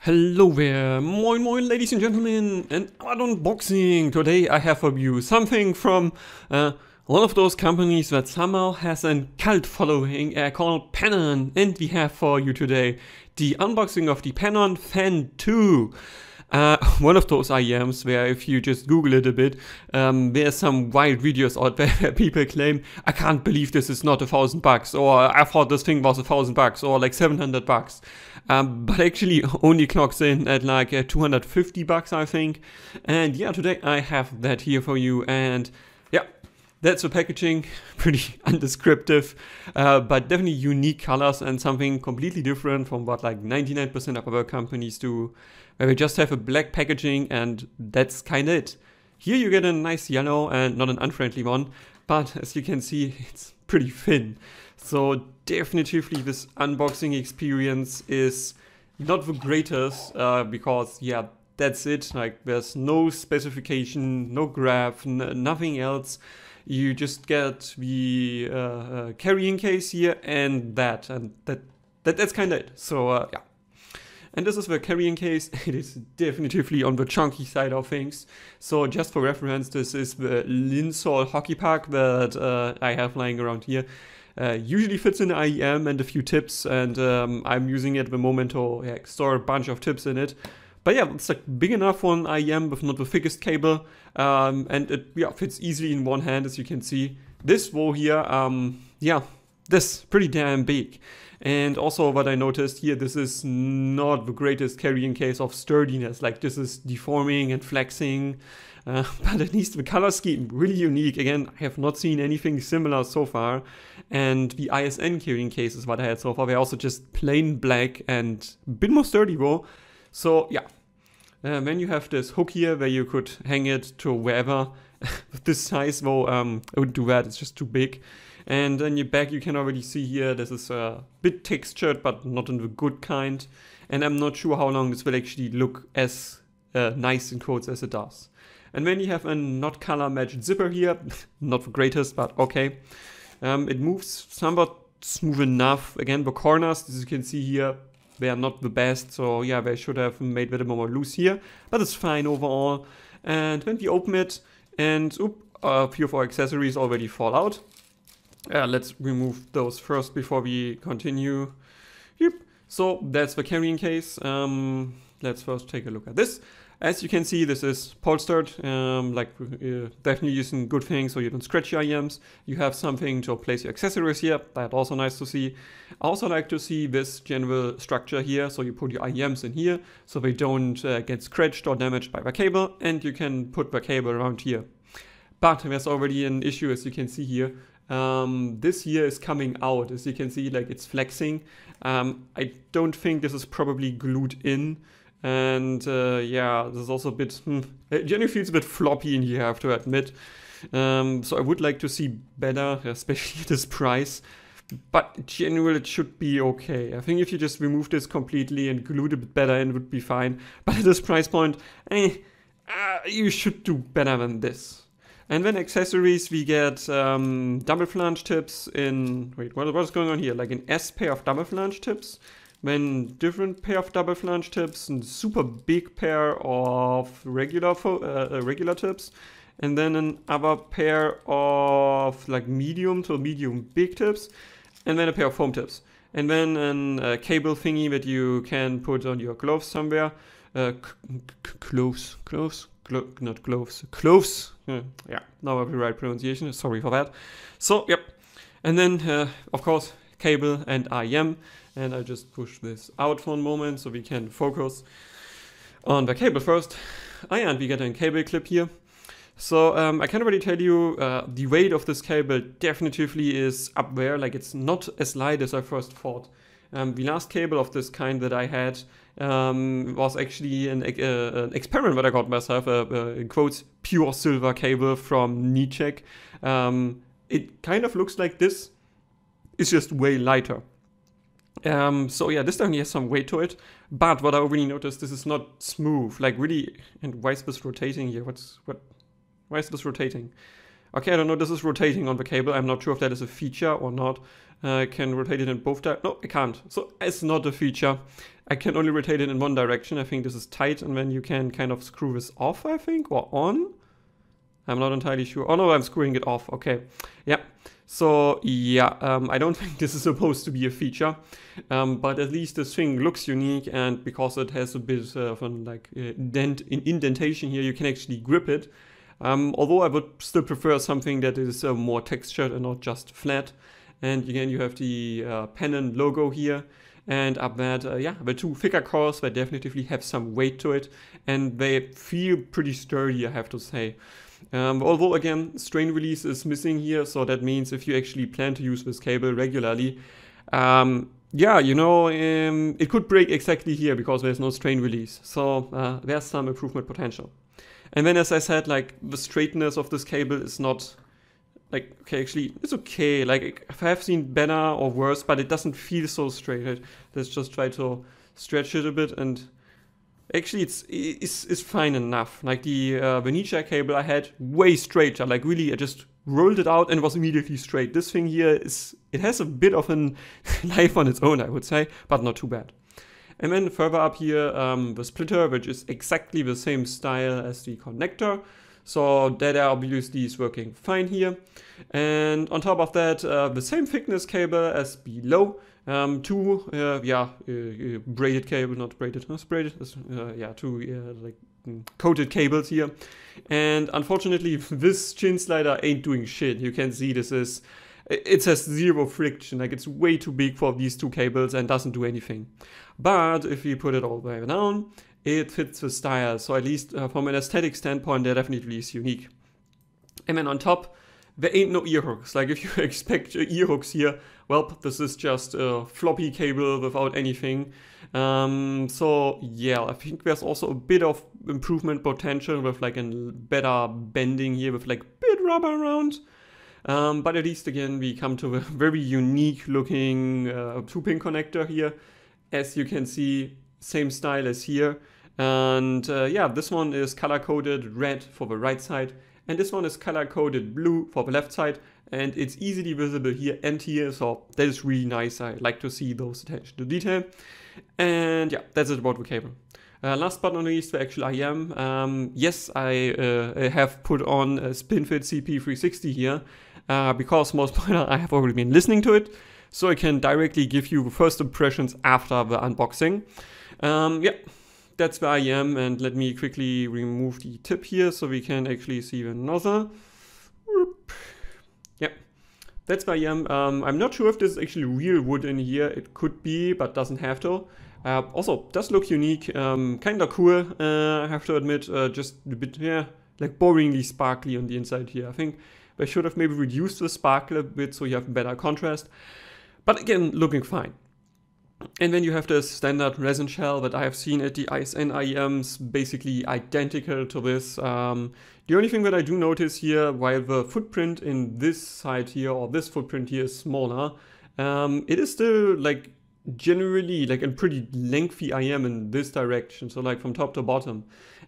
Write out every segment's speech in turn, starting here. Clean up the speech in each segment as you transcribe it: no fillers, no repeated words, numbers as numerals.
Hello there, moin moin ladies and gentlemen, and unboxing. Today I have for you something from one of those companies that somehow has a cult following called Penon, and we have for you today the unboxing of the Penon Fan 2. One of those IEMs where if you just Google it a bit, there's some wild videos out there where people claim, I can't believe this is not $1,000, or I thought this thing was $1,000, or like $700. But actually only clocks in at like $250, I think. And yeah, today I have that here for you, and yeah, that's the packaging. Pretty undescriptive, but definitely unique colors and something completely different from what like 99% of other companies do, where we just have a black packaging and that's kind of it. Here you get a nice yellow and not an unfriendly one, but as you can see, it's pretty thin. So definitively this unboxing experience is not the greatest, because yeah, that's it. Like there's no specification, no graph, nothing else. You just get the carrying case here and that's kind of it. So yeah. And this is the carrying case. It is definitively on the chunky side of things. So just for reference, this is the Nozzle hockey puck that I have lying around here. Usually fits in the IEM and a few tips, and I'm using it at the moment to store a bunch of tips in it. But yeah, it's like big enough for an IEM with not the thickest cable, and it fits easily in one hand, as you can see. This wall here, yeah, this pretty damn big. And also what I noticed here, this is not the greatest carrying case of sturdiness. Like this is deforming and flexing, but at least the color scheme, really unique. Again, I have not seen anything similar so far. And the ISN carrying cases what I had so far, they're also just plain black and a bit more sturdy though. So yeah, then you have this hook here where you could hang it to wherever. With this size though, I wouldn't do that, it's just too big. And then your back, you can already see here, this is a bit textured, but not in the good kind. And I'm not sure how long this will actually look as nice in quotes as it does. And then you have a not color matched zipper here, not the greatest, but okay. It moves somewhat smooth enough. Again, the corners, as you can see here, they are not the best. So yeah, they should have made a bit more loose here, but it's fine overall. And when we open it, and a few of our accessories already fall out. Let's remove those first before we continue. Yep. So that's the carrying case. Let's first take a look at this. As you can see, this is polstered, definitely using good things so you don't scratch your IEMs. You have something to place your accessories here. That's also nice to see. I also like to see this general structure here. So you put your IEMs in here so they don't get scratched or damaged by the cable, and you can put the cable around here. But there's already an issue, as you can see here. This here is coming out, as you can see, like it's flexing. I don't think this is probably glued in. And yeah, this is also a bit, it generally feels a bit floppy in here, I have to admit. So I would like to see better, especially at this price. But in general, it should be okay. I think if you just remove this completely and glue it a bit better, it would be fine. But at this price point, you should do better than this. And then accessories, we get double flange tips in, wait, what is going on here? Like an S pair of double flange tips, then different pair of double flange tips, and super big pair of regular tips, and then another pair of like medium to medium big tips, and then a pair of foam tips. And then a cable thingy that you can put on your gloves somewhere. Cloves. Yeah, now I have the right pronunciation, sorry for that. So, yep. And then, of course, cable and IEM. And I just push this out for a moment so we can focus on the cable first. And we get a cable clip here. So, I can already tell you, the weight of this cable definitively is up there. Like, it's not as light as I first thought. The last cable of this kind that I had was actually an experiment that I got myself, in quotes, pure silver cable from Nichek. It kind of looks like this. It's just way lighter. So yeah, this definitely has some weight to it. But what I already noticed, this is not smooth. Like really, and why is this rotating here? Why is this rotating? Okay, I don't know, this is rotating on the cable. I'm not sure if that is a feature or not. I can rotate it in both directions. No, I can't. So it's not a feature. I can only rotate it in one direction. I think this is tight, and then you can kind of screw this off, I think, or on. I'm not entirely sure. Oh no, I'm screwing it off. Okay, yeah. So yeah, I don't think this is supposed to be a feature, but at least this thing looks unique, and because it has a bit of an like indentation here, you can actually grip it. Although I would still prefer something that is more textured and not just flat. And again, you have the Penon logo here, and up that, yeah, the two thicker cores that definitively have some weight to it, and they feel pretty sturdy, I have to say. Although again, strain release is missing here, so that means if you actually plan to use this cable regularly, yeah, you know, it could break exactly here because there's no strain release. So there's some improvement potential. And then, as I said, like the straightness of this cable is not like, okay, actually it's okay. Like I have seen better or worse, but it doesn't feel so straight. Let's just try to stretch it a bit, and actually it's fine enough. Like the Venetia cable I had, way straighter. Like really, I just rolled it out and it was immediately straight. This thing here it has a bit of a life on its own, I would say, but not too bad. And then further up here, the splitter, which is exactly the same style as the connector. So that obviously is working fine here. And on top of that, the same thickness cable as below. Two braided cable, not braided, braided, yeah, two like coated cables here. And unfortunately, this chin slider ain't doing shit. You can see it has zero friction, like it's way too big for these two cables and doesn't do anything. But if you put it all the way down, it fits the style. So at least from an aesthetic standpoint, that definitely is unique. And then on top, there ain't no ear hooks. Like if you expect ear hooks here, well, this is just a floppy cable without anything. So yeah, I think there's also a bit of improvement potential with like a better bending here with like a bit rubber around. But at least again, we come to a very unique looking 2-pin connector here. As you can see, same style as here. And yeah, this one is color-coded red for the right side, and this one is color-coded blue for the left side, and it's easily visible here and here, so that is really nice. I like to see those attention to detail. And yeah, that's it about the cable. Last but not least, the actual IEM. Yes, I have put on a SpinFit CP360 here, because most spoiler, I have already been listening to it, so I can directly give you the first impressions after the unboxing. Yeah, that's the IEM, and let me quickly remove the tip here so we can actually see the nozzle. Whoop. Yeah, that's the IEM. I'm not sure if this is actually real wood in here. It could be, but doesn't have to. Also, does look unique, kinda cool, I have to admit, just a bit, yeah, like boringly sparkly on the inside here. I think they should have maybe reduced the sparkle a bit so you have better contrast. But again, looking fine. And then you have the standard resin shell that I have seen at the ISN IEMs, basically identical to this. The only thing that I do notice here, while the footprint in this side here, or this footprint here, is smaller, it is still like generally like a pretty lengthy IEM in this direction, so like from top to bottom.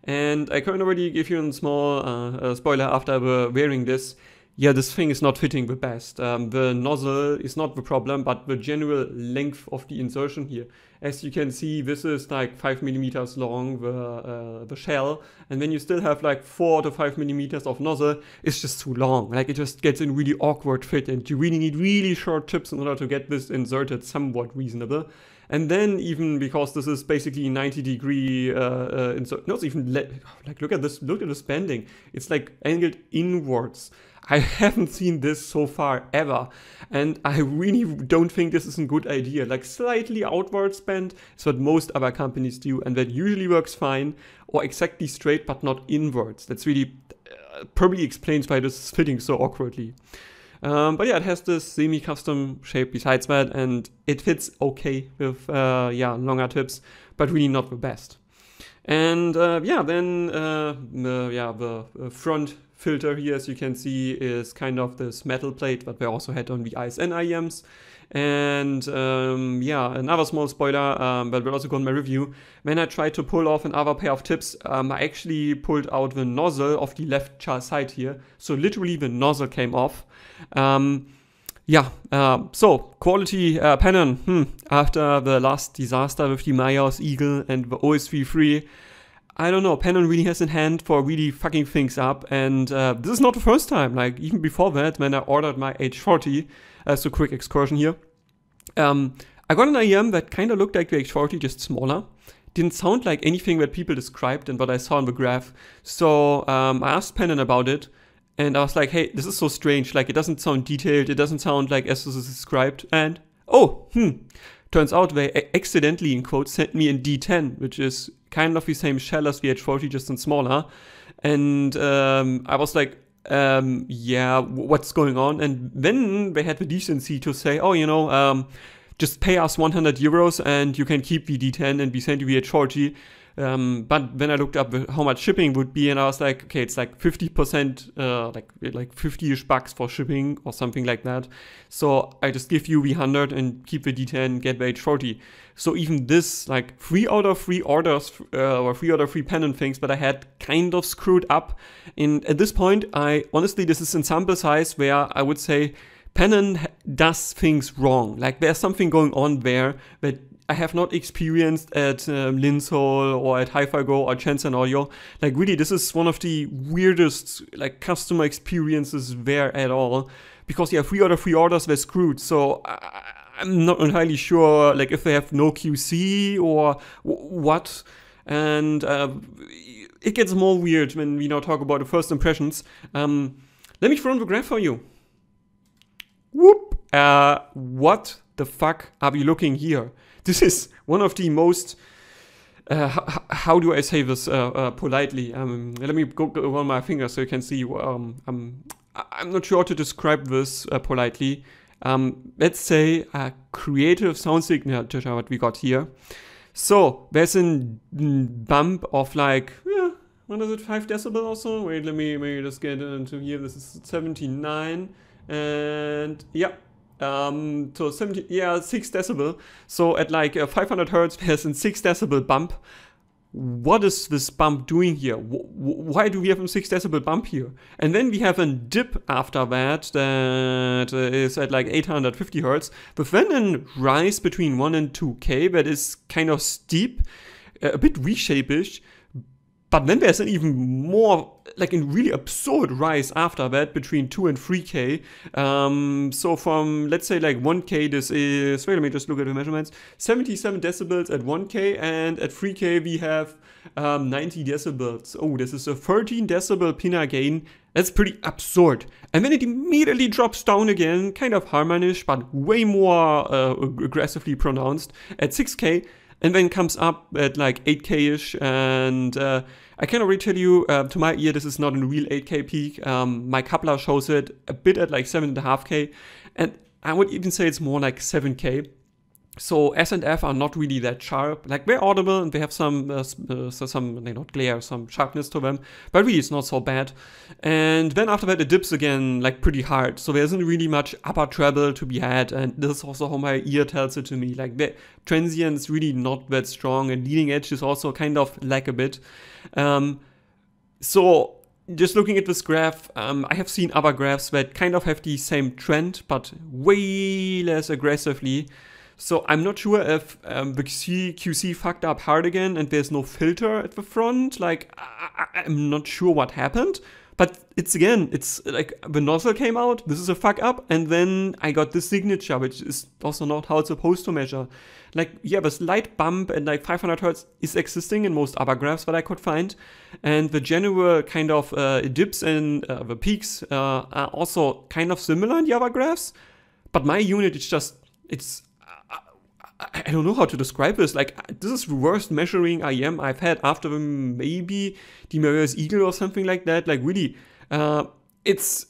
And I can already give you a small spoiler after wearing this. Yeah, this thing is not fitting the best. The nozzle is not the problem, but the general length of the insertion here. As you can see, this is like 5 millimeters long, the shell, and then you still have like 4 to 5 millimeters of nozzle. It's just too long. Like it just gets in really awkward fit, and you really need really short tips in order to get this inserted somewhat reasonable. And then even because this is basically 90-degree insert, not even like look at this bending. It's like angled inwards. I haven't seen this so far ever, and I really don't think this is a good idea. Like slightly outwards bend is what most other companies do, and that usually works fine, or exactly straight but not inwards. That's really probably explains why this is fitting so awkwardly. But yeah, it has this semi-custom shape besides that, and it fits okay with yeah, longer tips, but really not the best. And yeah, then the front filter here, as you can see, is kind of this metal plate that we also had on the ISN IEMs. And yeah, another small spoiler, but will also go in my review. When I tried to pull off another pair of tips, I actually pulled out the nozzle of the left side here. So literally the nozzle came off. Yeah, so quality Penon, after the last disaster with the Mayos Eagle and the OS33, I don't know, Penon really has in hand for really fucking things up, and this is not the first time, like even before that, when I ordered my H40, so quick excursion here, I got an IEM that kind of looked like the H40, just smaller. Didn't sound like anything that people described and what I saw on the graph, so I asked Penon about it, and I was like, hey, this is so strange, like it doesn't sound detailed, it doesn't sound like as this is described, and turns out they accidentally, in quotes, sent me in D10, which is kind of the same shell as the H40, just in smaller, and I was like, yeah, what's going on? And then they had the decency to say, oh, you know, just pay us 100 euros and you can keep the D10 and we send you the H40. But then I looked up how much shipping would be, and I was like, okay, it's like 50%, like 50-ish bucks for shipping or something like that. So I just give you the 100 and keep the D10 and get the H40. So even this, like 3 out of 3 orders or 3 out of 3 Penon things that I had kind of screwed up. And at this point, honestly, this is in sample size where I would say Penon does things wrong. Like there's something going on there that I have not experienced at Linsol or at Hi-Fi Go or Chanson Audio. Like really, this is one of the weirdest like customer experiences there at all. Because yeah, 3 out of 3 orders were screwed. So I'm not entirely sure like if they have no QC or what. And it gets more weird when we now talk about the first impressions. Let me throw in the graph for you. Whoop! What the fuck are we looking here? This is one of the most, how do I say this politely? Let me go on my fingers so you can see. I'm not sure how to describe this politely. Let's say a creative sound signature what we got here. So there's a bump of like, yeah, what is it, 5 decibel or so? Wait, let me just get into here. This is 79 and yeah. So 6 decibel. So at like 500 hertz, there's a 6 decibel bump. What is this bump doing here? Why do we have a 6 decibel bump here? And then we have a dip after that is at like 850 hertz. But then a rise between 1 and 2K that is kind of steep, a bit V-shape-ish. But then there's an even more, like a really absurd rise after that between 2 and 3K. So from, let's say like 1K, this is, wait, let me just look at the measurements. 77 decibels at 1K, and at 3K we have 90 decibels. Oh, this is a 13 decibel pinna gain. That's pretty absurd. And then it immediately drops down again, kind of harmonish, but way more aggressively pronounced at 6K. And then comes up at like 8K-ish, and I can already tell you, to my ear, this is not a real 8K peak. My coupler shows it a bit at like 7.5K, and I would even say it's more like 7K. So S and F are not really that sharp. Like they're audible and they have some they not glare, some sharpness to them, but really it's not so bad. And then after that it dips again like pretty hard. So there isn't really much upper treble to be had, and this is also how my ear tells it to me. Like the transient's really not that strong, and leading edge is also kind of lag a bit. So just looking at this graph, I have seen other graphs that kind of have the same trend, but way less aggressively. So I'm not sure if the QC fucked up hard again and there's no filter at the front. Like, I'm not sure what happened. But it's like the nozzle came out, this is a fuck up, and then I got this signature, which is also not how it's supposed to measure. Like, yeah, this light bump at like 500 hertz is existing in most other graphs that I could find. And the general kind of dips and the peaks are also kind of similar in the other graphs. But my unit is just, I don't know how to describe this. Like, this is the worst measuring IEM I've had after maybe the Marius Eagle or something like that. Like, really, it's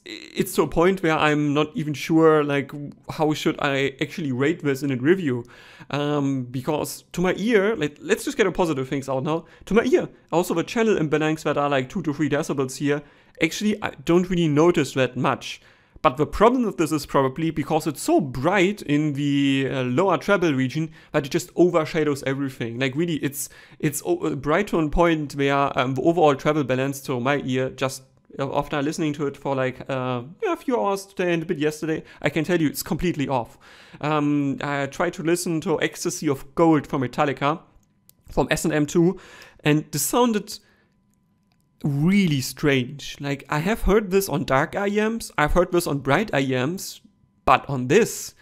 to a point where I'm not even sure, like, how should I actually rate this in a review. Because to my ear, like, let's just get the positive things out now. To my ear, also the channel imbalance that are like 2 to 3 decibels here, actually, I don't really notice that much. But the problem with this is probably because it's so bright in the lower treble region that it just overshadows everything. Like really, it's bright to a point where the overall treble balance to my ear just after listening to it for like a few hours today and a bit yesterday, I can tell you it's completely off. I tried to listen to Ecstasy of Gold from Metallica, from S&M2, and this sounded really strange. Like, I have heard this on dark IEMs, I've heard this on bright IEMs, but on this,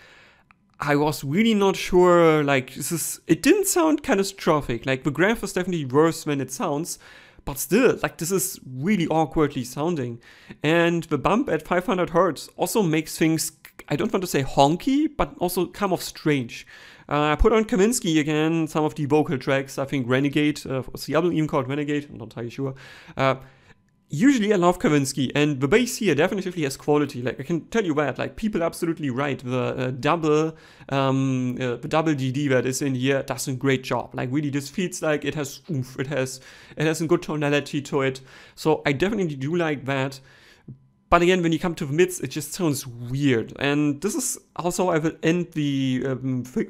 I was really not sure. Like, it didn't sound catastrophic. Like, the graph is definitely worse than it sounds, but still, like, this is really awkwardly sounding. And the bump at 500 Hz also makes things, I don't want to say honky, but also kind of strange. I put on Kavinsky again, some of the vocal tracks. I think Renegade, was the album even called Renegade? I'm not entirely sure. Usually I love Kavinsky, and the bass here definitely has quality. Like, I can tell you that, like, people are absolutely right. The double DD that is in here does a great job. Like, really, this feels like it has oomph, it has a good tonality to it. So I definitely do like that. But again, when you come to the mids, it just sounds weird. And this is also, I will end the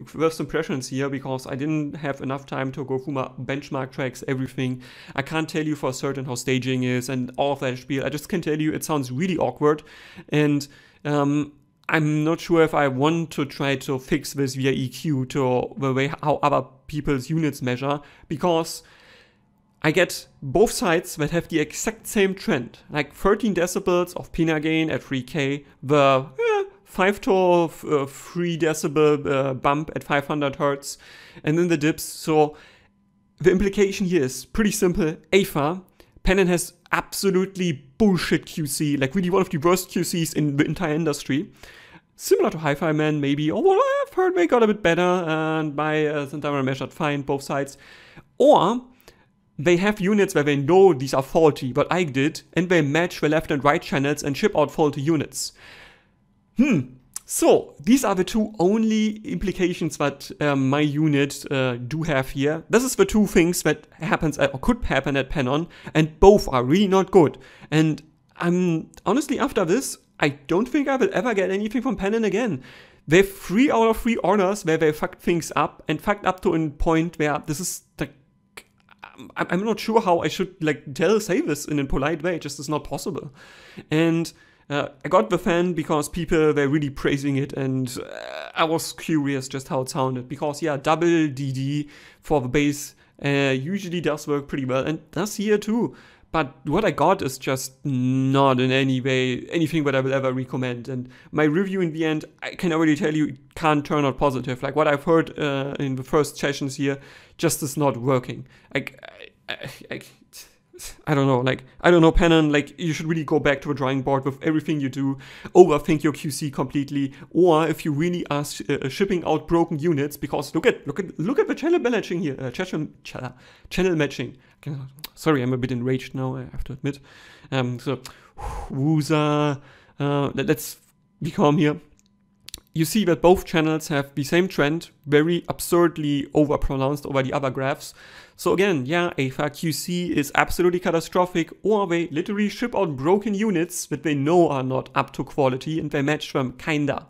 first impressions here, because I didn't have enough time to go through my benchmark tracks, everything. I can't tell you for certain how staging is and all of that spiel. I just can tell you it sounds really awkward. And I'm not sure if I want to try to fix this via EQ to the way how other people's units measure, because I get both sides that have the exact same trend, like 13 decibels of Penon gain at 3K, the 5 to 3 decibel bump at 500 Hz, and then the dips. So the implication here is pretty simple. AFA, Penon has absolutely bullshit QC, like really one of the worst QCs in the entire industry. Similar to Hi-Fi Man maybe, or what I've heard they got a bit better, and by Santana measured fine, both sides. Or they have units where they know these are faulty, but I did, and they match the left and right channels and ship out faulty units. So these are the two only implications that my unit do have here. This is the two things that happens or could happen at Penon, and both are really not good. And I'm honestly, after this, I don't think I will ever get anything from Penon again. They have 3 out of 3 orders where they fucked things up, and fucked up to a point where this is the I'm not sure how I should like say this in a polite way. It just is not possible. And I got the fan because people were really praising it, and I was curious just how it sounded, because yeah, double DD for the bass usually does work pretty well, and does here too. But what I got is just not in any way anything that I will ever recommend. And my review in the end, I can already tell you, it can't turn out positive. Like what I've heard in the first sessions here just is not working. I don't know, like, I don't know, Penon, like, you should really go back to a drawing board with everything you do, overthink your QC completely, or if you really are shipping out broken units, because look at the channel matching here, channel matching. Sorry, I'm a bit enraged now, I have to admit. So, wooza, let's be calm here. You see that both channels have the same trend, very absurdly overpronounced over the other graphs. So again, yeah, AFA QC is absolutely catastrophic, or they literally ship out broken units that they know are not up to quality, and they match them kinda.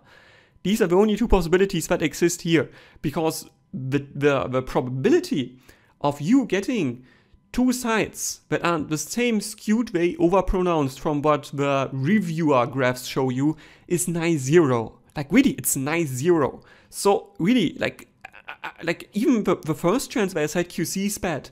These are the only two possibilities that exist here, because the probability of you getting two sides that are the same skewed way overpronounced from what the reviewer graphs show you is nigh 0. Like really, it's nigh 0. So really, like even the first chance where I said QC is bad,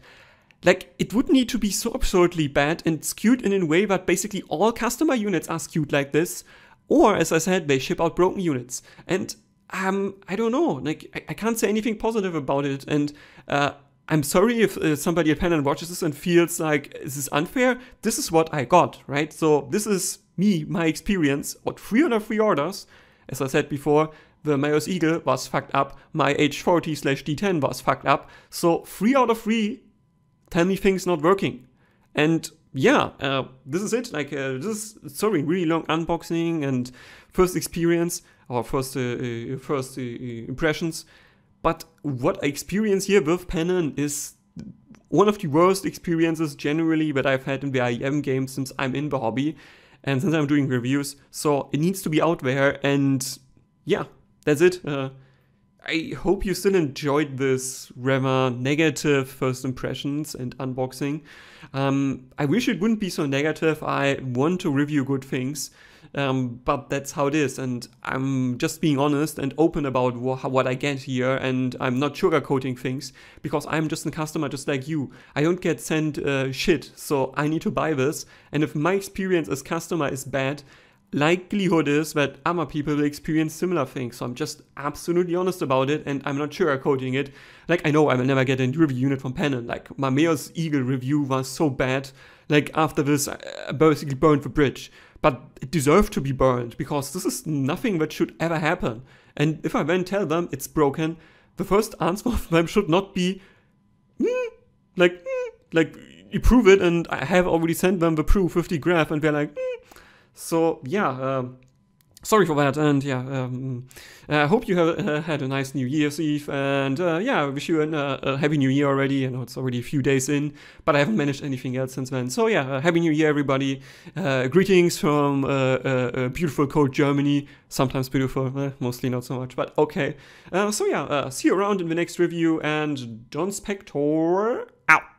like it would need to be so absurdly bad and skewed in a way that basically all customer units are skewed like this, or as I said, they ship out broken units. And I don't know, like I can't say anything positive about it. And I'm sorry if somebody at Penon watches this and feels like this is unfair. This is what I got, right? So this is me, my experience. What 3 out of 3 orders. As I said before, the Mayos Eagle was fucked up, my H40/D10 was fucked up, so 3 out of 3 tell me things not working. And yeah, this is it, like this is, sorry, really long unboxing and first experience, or first impressions, but what I experience here with Penon is one of the worst experiences generally that I've had in the IEM game since I'm in the hobby. And since I'm doing reviews, so it needs to be out there, and yeah, that's it. I hope you still enjoyed this rather negative first impressions and unboxing. I wish it wouldn't be so negative. I want to review good things, but that's how it is. And I'm just being honest and open about what I get here, and I'm not sugarcoating things because I'm just a customer just like you. I don't get sent shit, so I need to buy this. And if my experience as customer is bad, likelihood is that other people will experience similar things. So I'm just absolutely honest about it, and I'm not sugarcoating it. Like, I know I will never get a review unit from Penon. Like, my Mayor's Eagle review was so bad. Like, after this, I basically burned the bridge. But it deserved to be burned, because this is nothing that should ever happen. And if I then tell them it's broken, the first answer of them should not be, like, you prove it, and I have already sent them the proof with the graph, and they're like, So yeah, sorry for that, and yeah, I hope you have had a nice New Year's Eve, and yeah, I wish you a Happy New Year already. I know it's already a few days in, but I haven't managed anything else since then. So yeah, Happy New Year, everybody. Greetings from beautiful, cold Germany. Sometimes beautiful, mostly not so much, but okay. So yeah, see you around in the next review, and Donspektor out.